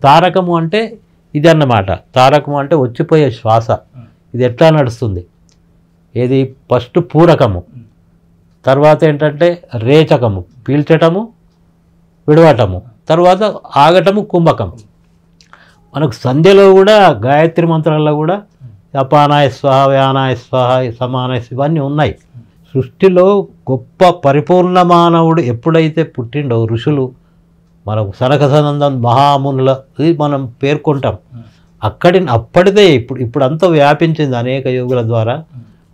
తారకము అంటే ఇది అన్నమాట. తారకము అంటే వచ్చిపోయే శ్వాస. ఇది ఎట్లా నడుస్తుంది? ఏది ఫస్ట్ పూరకము, తర్వాత ఏంటంటే రేచకము, పీల్చటము విడవటము, తర్వాత ఆగటము కుంభకం. మనకు సంధ్యలో కూడా గాయత్రి మంత్రాల్లో కూడా అపానాయ స్వాహ, వ్యానాయ స్వాహ, సమానాయ ఇవన్నీ ఉన్నాయి. సృష్టిలో గొప్ప పరిపూర్ణ మానవుడు ఎప్పుడైతే పుట్టిండో ఋషులు మనకు సనక సనందం మహామునుల ఇది మనం పేర్కొంటాం. అప్పటిదే ఇప్పుడు అంతా వ్యాపించింది అనేక యోగుల ద్వారా.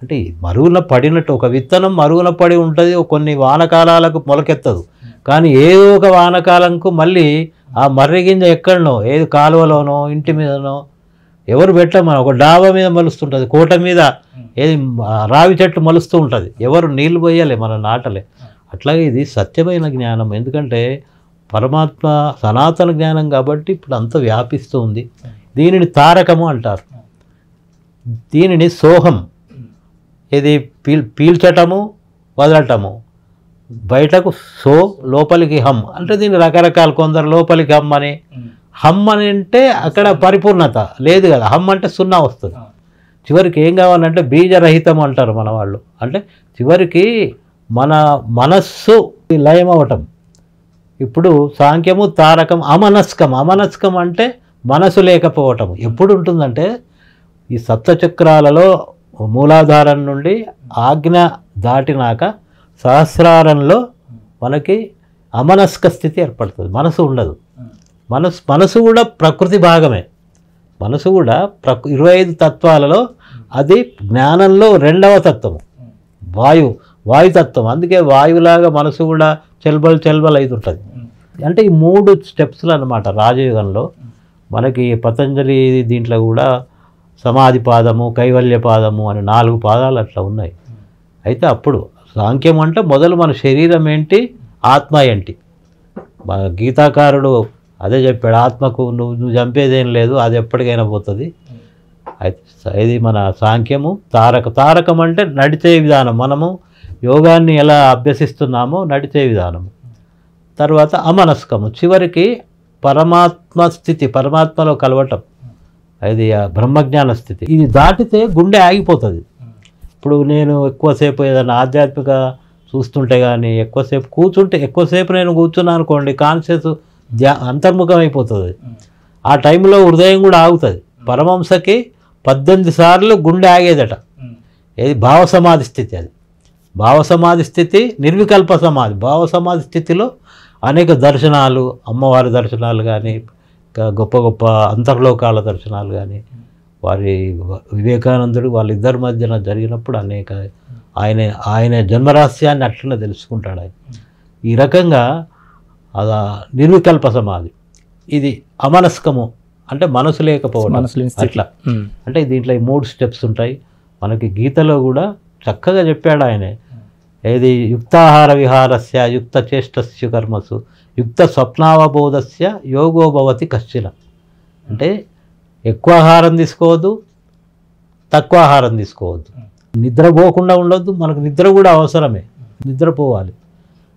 అంటే మరుగున పడినట్టు ఒక విత్తనం మరుగున పడి ఉంటుంది, కొన్ని వానకాలాలకు మొలకెత్తదు. కానీ ఏదో ఒక వానకాలంకు మళ్ళీ ఆ మర్రి గింజ ఎక్కడనో, ఏది కాలువలోనో ఇంటి మీదనో ఎవరు పెట్టమని ఒక డాబా మీద మలుస్తుంటుంది, కోట మీద ఏది రావి చెట్టు మలుస్తూ ఉంటుంది, ఎవరు నీళ్ళు పోయాలి, మనం నాటలే. అట్లాగే ఇది సత్యమైన జ్ఞానం. ఎందుకంటే పరమాత్మ సనాతన జ్ఞానం కాబట్టి ఇప్పుడు అంత వ్యాపిస్తూ ఉంది. దీనిని తారకము అంటారు. దీనిని సోహం, ఇది పీల్చటము వదలటము, బయటకు సో లోపలికి హమ్ అంటే దీని రకరకాలు. కొందరు లోపలికి హమ్ అని, హమ్ అని అంటే అక్కడ పరిపూర్ణత లేదు కదా, హమ్ అంటే సున్నా వస్తుంది. చివరికి ఏం కావాలంటే బీజరహితం అంటారు మన వాళ్ళు. అంటే చివరికి మన మనస్సు లయం అవటం. ఇప్పుడు సాంఖ్యము తారకం అమనస్కం. అమనస్కం అంటే మనసు లేకపోవటం. ఎప్పుడు ఉంటుందంటే ఈ సప్తచక్రాలలో మూలాధారం నుండి ఆజ్ఞ దాటినాక సహస్రారంలో మనకి అమనస్క స్థితి ఏర్పడుతుంది. మనసు ఉండదు. మనసు కూడా ప్రకృతి భాగమే. మనసు కూడా 25 తత్వాలలో అది జ్ఞానంలో 2వ తత్వము వాయుతత్వం. అందుకే వాయువులాగా మనసు కూడా చెల్బల్ అవుతుంటుంది. అంటే ఈ 3 స్టెప్స్లు అన్నమాట రాజయోగంలో. మనకి పతంజలి దీంట్లో కూడా సమాధి పాదము, కైవల్య పాదము అని 4 పాదాలు అట్లా ఉన్నాయి. అయితే అప్పుడు సాంఖ్యం అంటే మొదలు మన శరీరం ఏంటి, ఆత్మ ఏంటి. మన గీతాకారుడు అదే చెప్పాడు, ఆత్మకు నువ్వు చంపేదేం లేదు, అది ఎప్పటికైనా పోతుంది. అయితే ఇది మన సాంఖ్యము. తారకం అంటే నడిచే విధానం. మనము యోగాన్ని ఎలా అభ్యసిస్తున్నామో నడిచే విధానము. తర్వాత అమనస్కము, చివరికి పరమాత్మ స్థితి, పరమాత్మలో కలవటం, అది బ్రహ్మజ్ఞాన స్థితి. ఇది దాటితే గుండె ఆగిపోతుంది. ఇప్పుడు నేను ఎక్కువసేపు ఏదైనా ఆధ్యాత్మిక చూస్తుంటే కానీ ఎక్కువసేపు నేను కూర్చున్నాను అనుకోండి, కాన్షియస్ అంతర్ముఖం అయిపోతుంది. ఆ టైంలో హృదయం కూడా ఆగుతుంది. పరమహంసకి 18 సార్లు గుండె ఆగేదట. ఏది భావసమాధి స్థితి. అది భావసమాధి స్థితి, నిర్వికల్ప సమాధి. భావసమాధి స్థితిలో అనేక దర్శనాలు, అమ్మవారి దర్శనాలు కానీ, గొప్ప గొప్ప అంతర్లోకాల దర్శనాలు కానీ, వారి వివేకానందుడు వాళ్ళిద్దరి మధ్యన జరిగినప్పుడు అనేక ఆయన జన్మరహస్యాన్ని అట్లనే తెలుసుకుంటాడు ఆయన. ఈ రకంగా అలా నిర్వికల్ప సమాధి. ఇది అమనస్కము అంటే మనసు లేకపోవడం అట్లా. అంటే దీంట్లో 3 స్టెప్స్ ఉంటాయి. మనకి గీతలో కూడా చక్కగా చెప్పాడు ఆయనే. ఏది యుక్తాహార విహారస్య యుక్త చేష్టస్య కర్మసు యుక్త స్వప్నావబోధస్య యోగో భవతి కశ్చిన. అంటే ఎక్కువ ఆహారం తీసుకోవద్దు, తక్కువ ఆహారం తీసుకోవద్దు, నిద్రపోకుండా ఉండొద్దు. మనకు నిద్ర కూడా అవసరమే, నిద్రపోవాలి.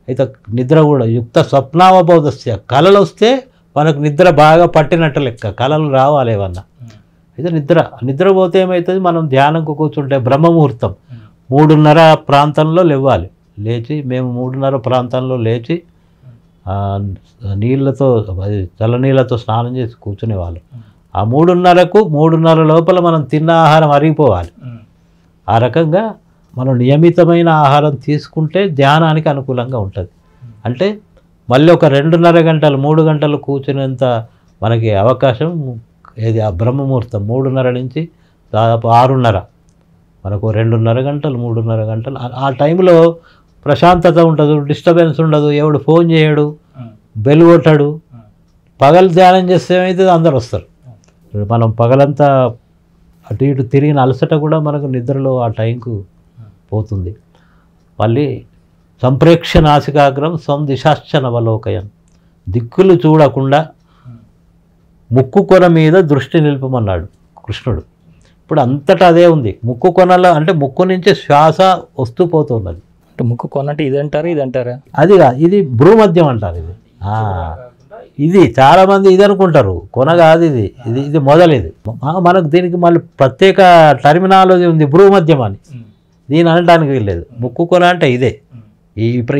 అయితే నిద్ర కూడా యుక్త స్వప్నావబోధస్య, కళలు వస్తే మనకు నిద్ర బాగా పట్టినట్టు లెక్క, కళలు రావాలి ఏమన్నా. అయితే నిద్రపోతే ఏమవుతుంది, మనం ధ్యానంకు కూర్చుంటే బ్రహ్మముహూర్తం 3:30 ప్రాంతంలో లేవాలి. మేము 3:30 ప్రాంతంలో లేచి నీళ్ళతో చల్లనీళ్ళతో స్నానం చేసి కూర్చునేవాళ్ళం. ఆ 3:30కు 3:30 లోపల మనం తిన్న ఆహారం అరిగిపోవాలి. ఆ రకంగా మనం నియమితమైన ఆహారం తీసుకుంటే ధ్యానానికి అనుకూలంగా ఉంటుంది. అంటే మళ్ళీ ఒక 2:30 గంటలు 3 గంటలు కూర్చునేంత మనకి అవకాశం ఏది ఆ బ్రహ్మముహూర్తం 3:30 నుంచి దాదాపు 6:30, మనకు 2:30 గంటలు 3:30 గంటలు. ఆ టైంలో ప్రశాంతత ఉండదు, డిస్టర్బెన్స్ ఉండదు, ఎవడు ఫోన్ చేయడు, బెల్ కొట్టాడు. పగలు ధ్యానం చేస్తే ఏమైతే అందరు వస్తారు. మనం పగలంతా అటు ఇటు తిరిగిన అలసట కూడా మనకు నిద్రలో ఆ టైంకు పోతుంది. మళ్ళీ సంప్రేక్ష నాసికాగ్రం సందిశాశ్చనవలోకయం, దిక్కులు చూడకుండా ముక్కు కొన మీద దృష్టి నిలుపమన్నాడు కృష్ణుడు. ఇప్పుడు అంతటా అదే ఉంది. ముక్కు కొనలో అంటే ముక్కు నుంచి శ్వాస వస్తూ పోతున్నది. అంటే ముక్కు కొనంటే ఇదంటారా? అదిగా ఇది భ్రూమధ్యం అంటారు. ఇది ఇది చాలామంది ఇది అనుకుంటారు, కొన కాదు ఇది, ఇది ఇది మొదలు. ఇది మనకు దీనికి మళ్ళీ ప్రత్యేక టర్మినాలజీ ఉంది, భ్రూమధ్యం అని. దీని అనడానికి వీల్లేదు. ముక్కు కొన అంటే ఇదే,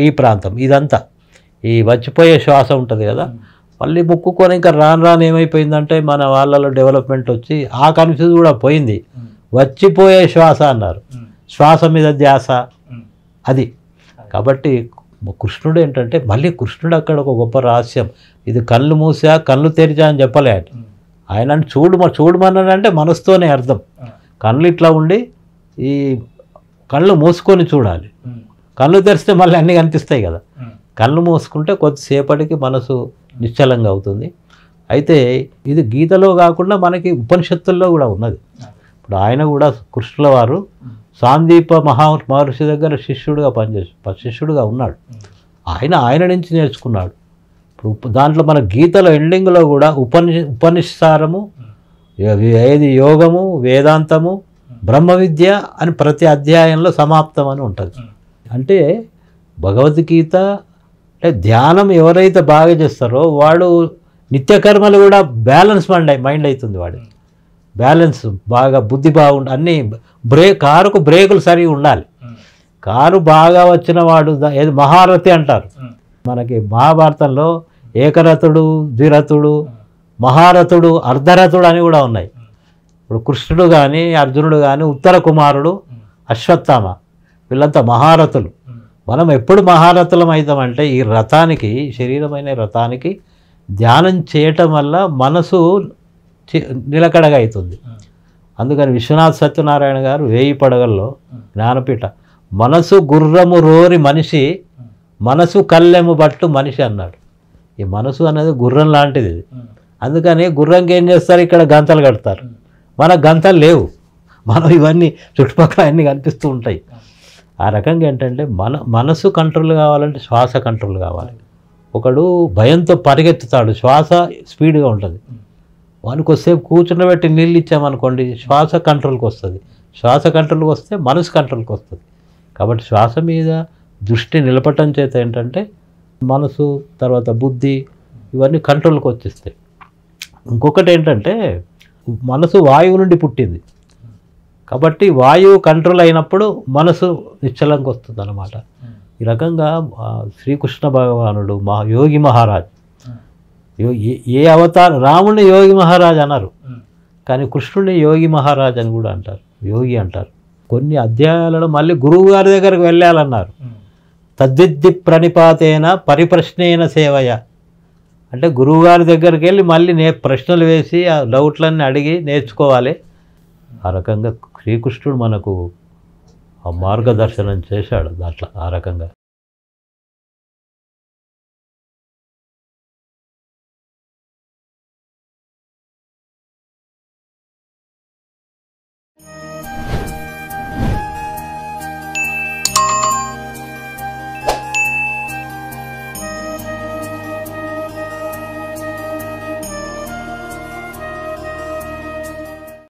ఈ ప్రాంతం ఇదంతా ఈ వచ్చిపోయే శ్వాస ఉంటుంది కదా. మళ్ళీ ముక్కు కొన ఇంకా రాను రాను ఏమైపోయిందంటే మన వాళ్ళలో డెవలప్మెంట్ వచ్చి ఆ కన్ఫ్యూజ్ కూడా పోయింది. వచ్చిపోయే శ్వాస అన్నారు, శ్వాస మీద ధ్యాస అది. కాబట్టి కృష్ణుడు ఏంటంటే మళ్ళీ కృష్ణుడు అక్కడ ఒక గొప్ప రహస్యం. ఇది కళ్ళు మూసా కళ్ళు తెరిచా అని చెప్పలే ఆయన. చూడమన్నాడంటే మనసుతోనే అర్థం. కళ్ళు ఇట్లా ఉండి ఈ కళ్ళు మూసుకొని చూడాలి. కళ్ళు తెరిస్తే మళ్ళీ అన్నీ కనిపిస్తాయి కదా. కళ్ళు మూసుకుంటే కొద్దిసేపటికి మనసు నిశ్చలంగా అవుతుంది. అయితే ఇది గీతలో కాకుండా మనకి ఉపనిషత్తుల్లో కూడా ఉన్నది. ఇప్పుడు ఆయన కూడా కృష్ణుల వారు సాందీప మహర్షి దగ్గర శిష్యుడుగా ఉన్నాడు. ఆయన నుంచి నేర్చుకున్నాడు. ఇప్పుడు దాంట్లో మన గీతలో ఎండింగ్లో కూడా ఉపనిషారము, ఏది యోగము, వేదాంతము, బ్రహ్మ విద్య అని ప్రతి అధ్యాయంలో సమాప్తం అని ఉంటుంది. అంటే భగవద్గీత అంటే ధ్యానం ఎవరైతే బాగా చేస్తారో వాడు నిత్యకర్మలు కూడా బ్యాలెన్స్ మైండ్ అవుతుంది. వాడి బ్యాలెన్స్ బాగా, బుద్ధి బాగుండి అన్నీ కారుకు బ్రేకులు సరిగా ఉండాలి. కారు బాగా వచ్చిన వాడు ఏది మహారథి అంటారు. మనకి మహాభారతంలో ఏకరథుడు, ద్విరథుడు, మహారథుడు, అర్ధరథుడు అని కూడా ఉన్నాయి. ఇప్పుడు కృష్ణుడు కానీ అర్జునుడు కానీ ఉత్తర కుమారుడు అశ్వత్థామ వీళ్ళంతా మహారథులు. మనం ఎప్పుడు మహారథులం అవుతామంటే ఈ రథానికి, శరీరమైన రథానికి ధ్యానం చేయటం వల్ల మనసు నిలకడగా అవుతుంది. అందుకని విశ్వనాథ్ సత్యనారాయణ గారు 1000 పడగల్లో జ్ఞానపీఠ మనసు గుర్రము రోరి మనిషి, మనసు కళ్ళెము బట్టు మనిషి అన్నాడు. ఈ మనసు అనేది గుర్రం లాంటిది. అందుకని గుర్రంకి ఏం చేస్తారు, ఇక్కడ గంతలు కడతారు. మనకు గంతలు లేవు, మనం ఇవన్నీ చుట్టుపక్కల అన్నీ కనిపిస్తూ ఉంటాయి. ఆ రకంగా ఏంటంటే మనసు కంట్రోల్ కావాలంటే శ్వాస కంట్రోల్ కావాలి. ఒకడు భయంతో పరిగెత్తుతాడు, శ్వాస స్పీడ్గా ఉంటుంది. వానికి వస్తేపు కూర్చున్నబెట్టి నీళ్ళు ఇచ్చామనుకోండి శ్వాస కంట్రోల్కి వస్తుంది. శ్వాస కంట్రోల్కి వస్తే మనసు కంట్రోల్కి వస్తుంది. కాబట్టి శ్వాస మీద దృష్టి నిలపటం చేత ఏంటంటే మనసు తర్వాత బుద్ధి ఇవన్నీ కంట్రోల్కి వచ్చేస్తాయి. ఇంకొకటి ఏంటంటే మనసు వాయువు నుండి పుట్టింది కాబట్టి వాయువు కంట్రోల్ అయినప్పుడు మనసు నిశ్చలంగా వస్తుంది అన్నమాట. ఈ రకంగా శ్రీకృష్ణ భగవానుడు యోగి మహారాజ్, ఏ అవతారం రాముడిని యోగి మహారాజ్ అన్నారు, కానీ కృష్ణుడిని యోగి మహారాజ్ అని కూడా అంటారు, యోగి అంటారు. కొన్ని అధ్యాయాలలో మళ్ళీ గురువు గారి దగ్గరకు వెళ్ళాలన్నారు. తద్విద్ది ప్రణిపాతేన పరిప్రశ్నేన సేవయ అంటే గురువుగారి దగ్గరికి వెళ్ళి మళ్ళీ ప్రశ్నలు వేసి ఆ డౌట్లన్నీ అడిగి నేర్చుకోవాలి. ఆ రకంగా శ్రీకృష్ణుడు మనకు ఆ మార్గదర్శనం చేశాడు దాంట్లో. ఆ రకంగా